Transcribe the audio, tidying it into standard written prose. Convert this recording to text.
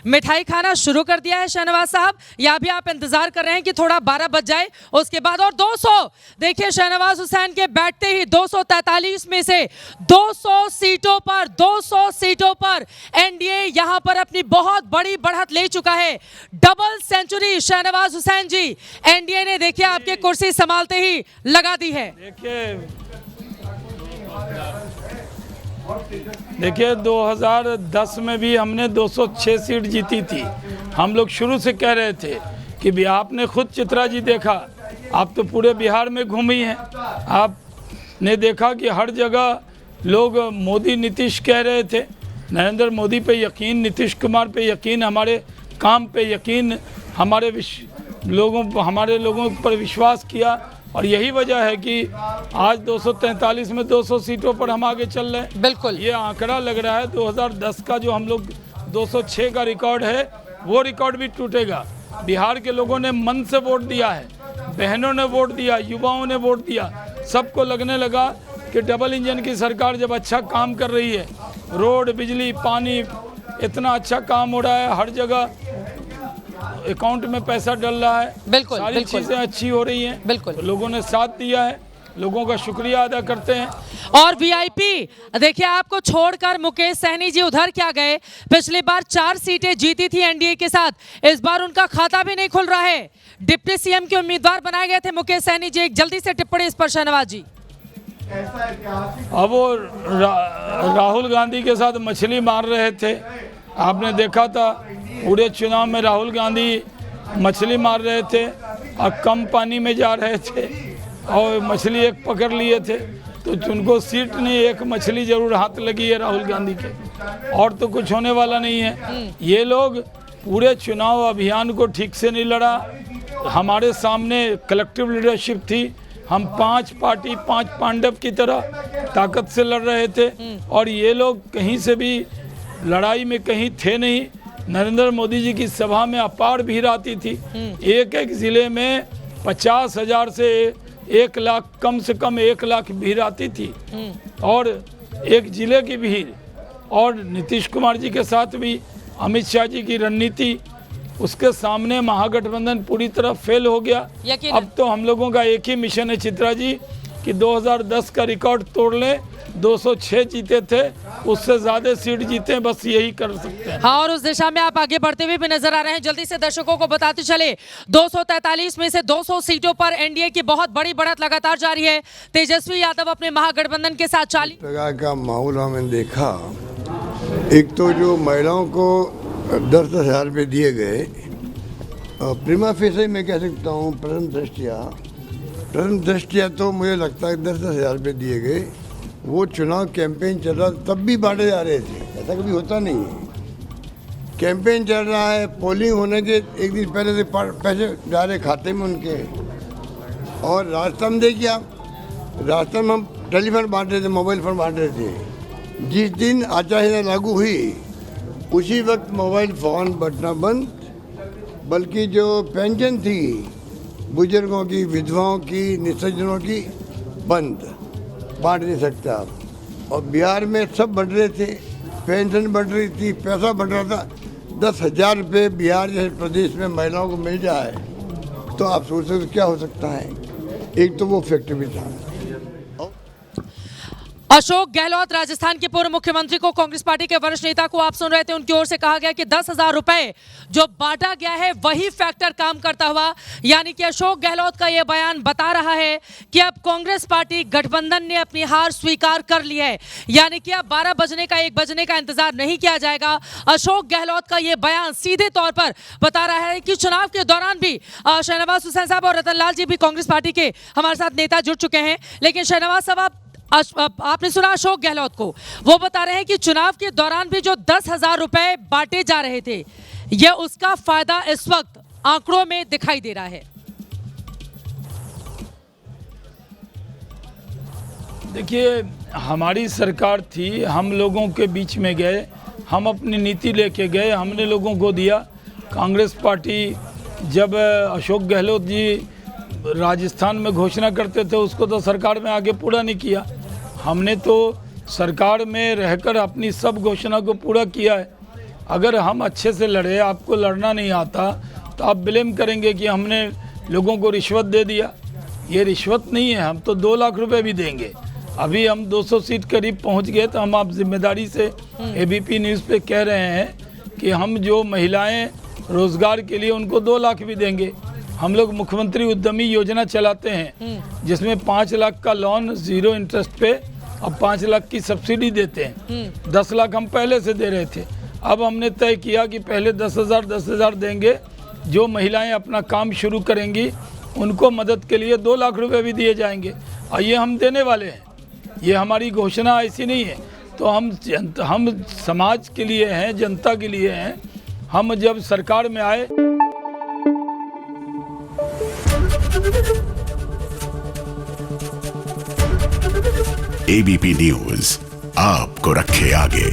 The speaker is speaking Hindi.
मिठाई खाना शुरू कर दिया है शहनवाज साहब, या भी आप इंतजार कर रहे हैं कि थोड़ा 12 बज जाए उसके बाद? और 200 देखिए शहनवाज हुसैन के बैठते ही 243 में से 200 सीटों पर एनडीए यहां पर अपनी बहुत बड़ी बढ़त ले चुका है। डबल सेंचुरी शहनवाज हुसैन जी, एनडीए ने देखिए आपके कुर्सी संभालते ही लगा दी है। देखिए 2010 में भी हमने 206 सीट जीती थी। हम लोग शुरू से कह रहे थे कि आपने खुद चित्रा जी देखा, आप तो पूरे बिहार में घूमी हैं, आपने देखा कि हर जगह लोग मोदी नीतीश कह रहे थे, नरेंद्र मोदी पे यकीन, नीतीश कुमार पे यकीन, हमारे काम पे यकीन, हमारे लोगों पर विश्वास किया। और यही वजह है कि आज 243 में 200 सीटों पर हम आगे चल रहे हैं। बिल्कुल, ये आंकड़ा लग रहा है 2010 का जो हम लोग 206 का रिकॉर्ड है, वो रिकॉर्ड भी टूटेगा। बिहार के लोगों ने मन से वोट दिया है, बहनों ने वोट दिया, युवाओं ने वोट दिया, सबको लगने लगा कि डबल इंजन की सरकार जब अच्छा काम कर रही है, रोड, बिजली, पानी, इतना अच्छा काम हो रहा है, हर जगह अकाउंट में पैसा डल रहा है, बिल्कुल, सारी चीजें अच्छी हो रही हैं, बिल्कुल, तो लोगों ने साथ दिया है, लोगों का शुक्रिया अदा करते हैं। और वीआईपी देखिए आपको छोड़कर मुकेश सहनी जी उधर क्या गए? पिछली बार 4 सीटें जीती थी एनडीए के साथ, इस बार उनका खाता भी नहीं खुल रहा है। डिप्टी सीएम के उम्मीदवार बनाए गए थे मुकेश सहनी जी, एक जल्दी से टिप्पणी इस पर शहनवाज जी। अब वो राहुल गांधी के साथ मछली मार रहे थे, आपने देखा था पूरे चुनाव में राहुल गांधी मछली मार रहे थे और कम पानी में जा रहे थे और मछली एक पकड़ लिए थे, तो उनको सीट नहीं, एक मछली जरूर हाथ लगी है राहुल गांधी के, और तो कुछ होने वाला नहीं है। ये लोग पूरे चुनाव अभियान को ठीक से नहीं लड़ा। हमारे सामने कलेक्टिव लीडरशिप थी, हम 5 पार्टी 5 पांडव की तरह ताकत से लड़ रहे थे, और ये लोग कहीं से भी लड़ाई में कहीं थे नहीं। नरेंद्र मोदी जी की सभा में अपार भीड़ आती थी, एक एक जिले में 50,000 से 1 लाख, कम से कम 1 लाख भीड़ आती थी, और एक जिले की भीड़। और नीतीश कुमार जी के साथ भी अमित शाह जी की रणनीति, उसके सामने महागठबंधन पूरी तरह फेल हो गया। अब तो हम लोगों का एक ही मिशन है चित्रा जी कि 2010 का रिकॉर्ड तोड़ लें, 206 जीते थे, उससे ज्यादा सीट जीते, बस यही कर सकते हैं। हाँ, और उस दिशा में आप आगे बढ़ते हुए भी नजर आ रहे हैं। जल्दी से दर्शकों को बताते चले, 243 में से 200 सीटों पर एनडीए की बहुत बड़ी बढ़त लगातार जारी है। तेजस्वी यादव अपने महागठबंधन के साथ 40 प्रकार का माहौल हमने देखा। एक तो जो महिलाओं को 10,000 रुपये दिए गए, प्रीमा फेसी मैं कह सकता हूँ, प्रथम दृष्टिया तो मुझे लगता है 10,000 रुपये दिए गए। वो चुनाव कैंपेन चल रहा तब भी बांटे जा रहे थे, ऐसा कभी होता नहीं है। कैंपेन चल रहा है, पोलिंग होने के एक दिन पहले से पैसे जा रहे खाते में उनके। और राजस्थान देखिए आप, राजस्थान में हम टेलीफोन बांट रहे थे, मोबाइल फ़ोन बांट रहे थे। जिस दिन आचार संहिता लागू हुई उसी वक्त मोबाइल फ़ोन बटना बंद, बल्कि जो पेंशन थी बुजुर्गों की, विधवाओं की, निसज्जनों की, बंद, बांट नहीं सकते आप। और बिहार में सब बढ़ रहे थे, पेंशन बढ़ रही थी, पैसा बढ़ रहा था। 10,000 रुपये बिहार जैसे प्रदेश में महिलाओं को मिल जाए तो आप सोच सकते क्या हो सकता है। एक तो वो फैक्टर भी था। अशोक गहलोत राजस्थान के पूर्व मुख्यमंत्री को, कांग्रेस पार्टी के वरिष्ठ नेता को आप सुन रहे थे, उनकी ओर से कहा गया कि 10,000 रुपए जो बांटा गया है वही फैक्टर काम करता हुआ, यानी कि अशोक गहलोत का यह बयान बता रहा है कि अब कांग्रेस पार्टी गठबंधन ने अपनी हार स्वीकार कर ली है, यानी कि अब 12 बजने का 1 बजने का इंतजार नहीं किया जाएगा। अशोक गहलोत का यह बयान सीधे तौर पर बता रहा है कि चुनाव के दौरान भी शहनवाज हुसैन साहब और रतन लाल जी भी कांग्रेस पार्टी के हमारे साथ नेता जुड़ चुके हैं, लेकिन शहनवाज साहब आपने सुना अशोक गहलोत को, वो बता रहे हैं कि चुनाव के दौरान भी जो 10,000 रुपए बांटे जा रहे थे, यह उसका फायदा इस वक्त आंकड़ों में दिखाई दे रहा है। देखिए, हमारी सरकार थी, हम लोगों के बीच में गए, हम अपनी नीति लेके गए, हमने लोगों को दिया। कांग्रेस पार्टी जब अशोक गहलोत जी राजस्थान में घोषणा करते थे, उसको तो सरकार में आगे पूरा नहीं किया। हमने तो सरकार में रहकर अपनी सब घोषणा को पूरा किया है। अगर हम अच्छे से लड़े, आपको लड़ना नहीं आता, तो आप ब्लेम करेंगे कि हमने लोगों को रिश्वत दे दिया। ये रिश्वत नहीं है, हम तो 2 लाख रुपए भी देंगे। अभी हम 200 सीट करीब पहुंच गए, तो हम आप जिम्मेदारी से एबीपी न्यूज़ पे कह रहे हैं कि हम जो महिलाएं रोजगार के लिए उनको 2 लाख भी देंगे। हम लोग मुख्यमंत्री उद्यमी योजना चलाते हैं, जिसमें 5 लाख का लोन 0 इंटरेस्ट पे अब 5 लाख की सब्सिडी देते हैं। 10 लाख हम पहले से दे रहे थे, अब हमने तय किया कि पहले 10,000 देंगे। जो महिलाएं अपना काम शुरू करेंगी उनको मदद के लिए 2 लाख रुपए भी दिए जाएंगे, और ये हम देने वाले हैं। ये हमारी घोषणा ऐसी नहीं है। तो हम समाज के लिए हैं, जनता के लिए हैं। हम जब सरकार में आए, एबीपी न्यूज़ आपको रखे आगे।